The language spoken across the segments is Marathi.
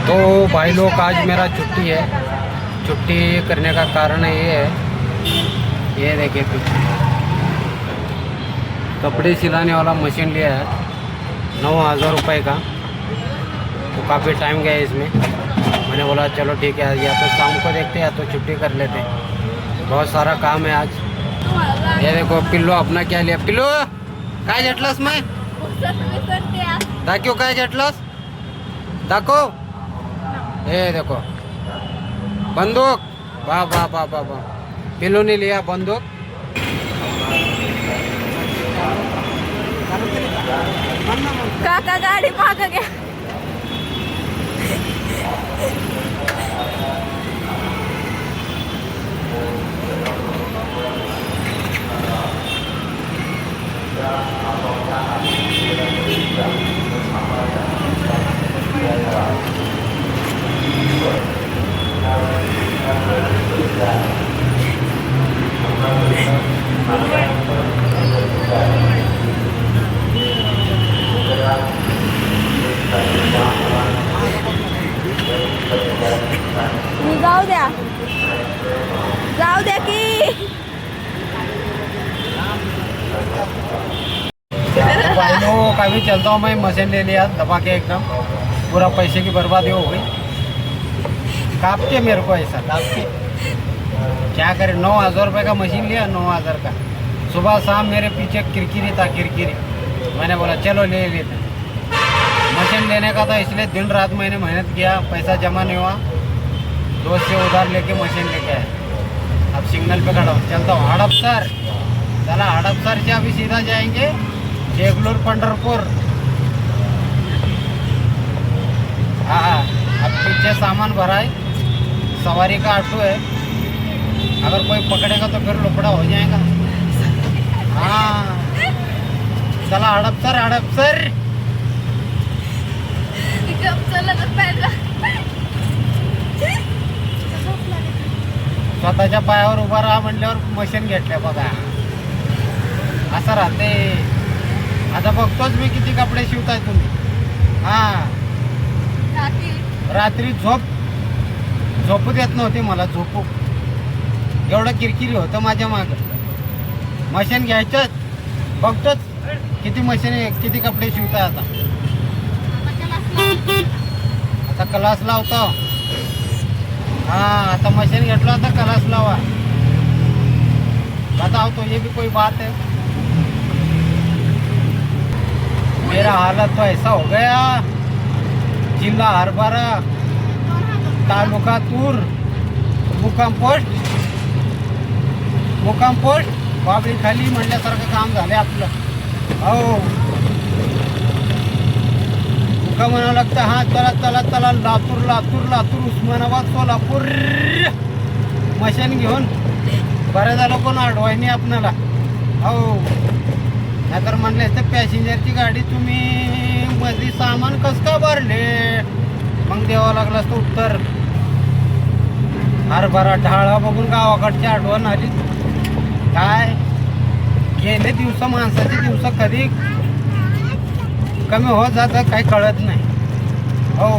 तो भाई लोग आज मेरा छुट्टी है। छुट्टी करने का कारण ये है, ये देखिए पीछे कपड़े सिलाने वाला मशीन लिया है 9,000 रुपये का। तो काफ़ी टाइम गया इसमें। मैंने बोला चलो ठीक है, या तो शाम को देखते या तो छुट्टी कर लेते। बहुत सारा काम है आज। ये देखो पिल्लो अपना क्या लिया। पिल्लो काय घेतलंस मैं दाखव, काय घेतलंस दाखव। ये देखो बंदूक, वाह वाह वाह वाह वाह। पिल्लू ने लिया बंदूक। काका गाडी माग घ्या। जाऊ द्या, जाऊ द्या की। भाई लोगों का भी चलता हूँ मैं। मशीन ले लिया दबा के एकदम, पूरा पैसे की बर्बादी हो गई। काटते मेरे को ऐसा काटते, क्या करें। 9,000 रुपये का मशीन लिया, 9,000 का। सुबह शाम मेरे पीछे किरकिरी था, किरकिरी। मैंने बोला चलो ले लेते। मशीन लेने का था, इसलिए दिन रात मैंने मेहनत किया, पैसा जमा नहीं हुआ। दोस्त से उधार लेके मशीन लेके आए। अब सिग्नल पे खड़ा हूँ, चलता हूँ हड़पसर। चला हड़पसर से अभी सीधा जाएंगे देगलूर पंढरपुर। हाँ, अब पीछे सामान भरा है, सवारी का ऑटो है। अगर कोई पकड़ेगा तो फिर लफड़ा हो जाएगा। हाँ चला हड़पसर, हड़पसर। स्वतःच्या पायावर उभा राहा म्हणल्यावर मशीन घेतल्या बघा, असं राहते। आता बघतोच मी किती कपडे शिवताय तुम्ही। हा रात्री झोपू देत नव्हती मला, झोपू एवढं किरकिरी होतं माझ्या माग। मशीन घ्यायचंच, बघतोच किती मशीन किती कपडे शिवताय। आता क्लास लावतो। हाँ आता मशीन घेतला होता, क्लास लावा। बताओ तो ये भी कोई बात है। मेरा हालत तो ऐसा हो गया, जिल्हा हरभरा, तालुका तूर, मुक्काम पोस्ट बाबरी खाली म्हणल्यासारखं काम झालं आपलं। हो मुक्का म्हणावं लागतं। हा चला चला चला, लातूर लातूर लातूर, उस्मानाबाद, सोलापूर। मशीन घेऊन बरं झालं कोण अडवाय नाही आपल्याला। हो नाहीतर म्हणले तर पॅसेंजरची गाडी तुम्ही मध्ये सामान कसं का भरले, मग द्यावं लागलं असतं उत्तर। हरभरा ढाळा बघून गावाकडची आठवण आली। काय गेले दिवस, माणसाचे दिवस कधी कमी होत जातं काही कळत नाही। हो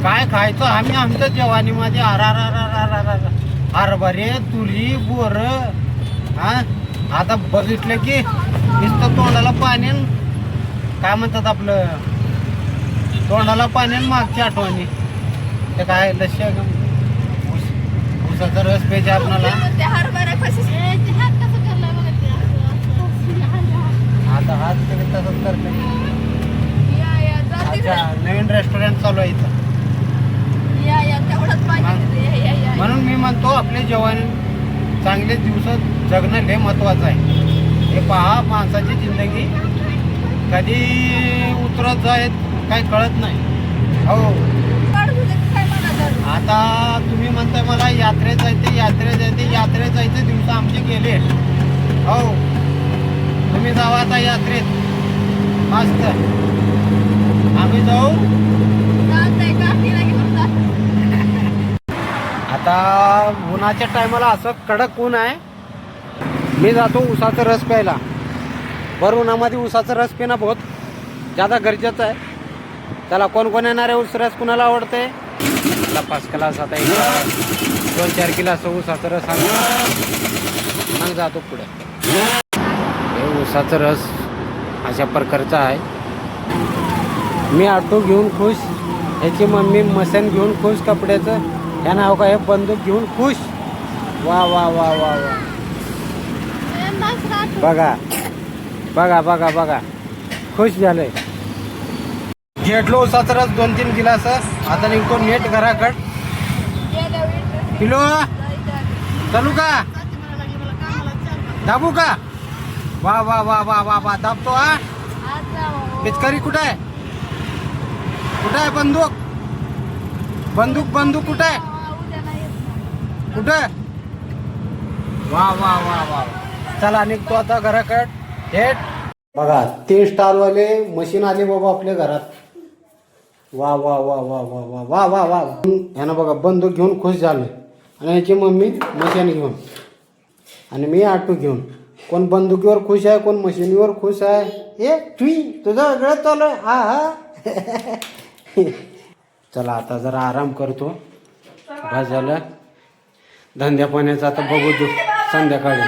काय खायचं आम्ही आमच्या जवानीमध्ये, हरभरे, तुरी, बोर। हा आता बघितलं की नुसतं तोंडाला पाणी, काय म्हणतात आपलं, तोंडाला पाणी मागची आठवणी। ते काय लक्ष्य उसाचा रस पाहिजे आपल्याला। आता हात केले तसंच करते। अच्छा नवीन रेस्टॉरंट चालू आहे इथं, म्हणून मी म्हणतो आपले जवान चांगले दिवस जगणं लय महत्वाचं आहे। हे पहा माणसाची जिंदगी कधी उतरत जाईल काही कळत नाही। हो आता तुम्ही म्हणताय मला यात्रेत जायचे, यात्रेत जायचे दिवस आमचे गेले। हो तुम्ही जावा आता यात्रेत मस्त, आम्ही जाऊ। आता उन्हाच्या टायमाला असं कडक ऊन आहे, मी जातो उसाचा रस प्यायला। भर उन्हामध्ये उसाचा रस पिणं बहुत ज़्यादा गरजेचं आहे। चला कोण कोण येणार आहे ऊस रस कुणाला आवडते? चला फर्स्ट क्लास. आता एक 2-4 किलो ऊसाचा रस आणून मग जातो पुढे. हे ऊसाचा रस अशा प्रकारचा आहे. मी ऑटो घेऊन खुश, ह्याची मम्मी मशीन घेऊन खुश कपड्याचं. ह्या नाव का हे बंदूक घेऊन खुश. वा वा वा वा वा. बघा बघा बघा बघा खुश झालंय. घेतलो ऊसाचा रस 2-3 गिलास. आता निघतो नेट घराकड. किलो चालू का? दाबू का? वा वा वा वा वा वा दाबतो. हा पिचकारी कुठं आहे? कुठं आहे बंदूक? बंदूक बंदूक कुठं आहे? कुठं? वा वा वा वा. चला निघतो आता घराकड. थेट बघा 3 स्टारवाले मशीन आले बाबा आपल्या घरात. वा वा वा वा वा वा वा वा वा. ह्यानं बघा बंदूक घेऊन खुश झालं आणि ह्याची मम्मी मशीन घेऊन आणि मी ऑटो घेऊन. कोण बंदुकीवर खुश आहे, कोण मशीनीवर खुश आहे. हे तुझं वेगळं चालू आहे. हा हा. चला आता जरा आराम करतो. बस झालं धंद्या पाण्याचं आता बघू संध्याकाळी.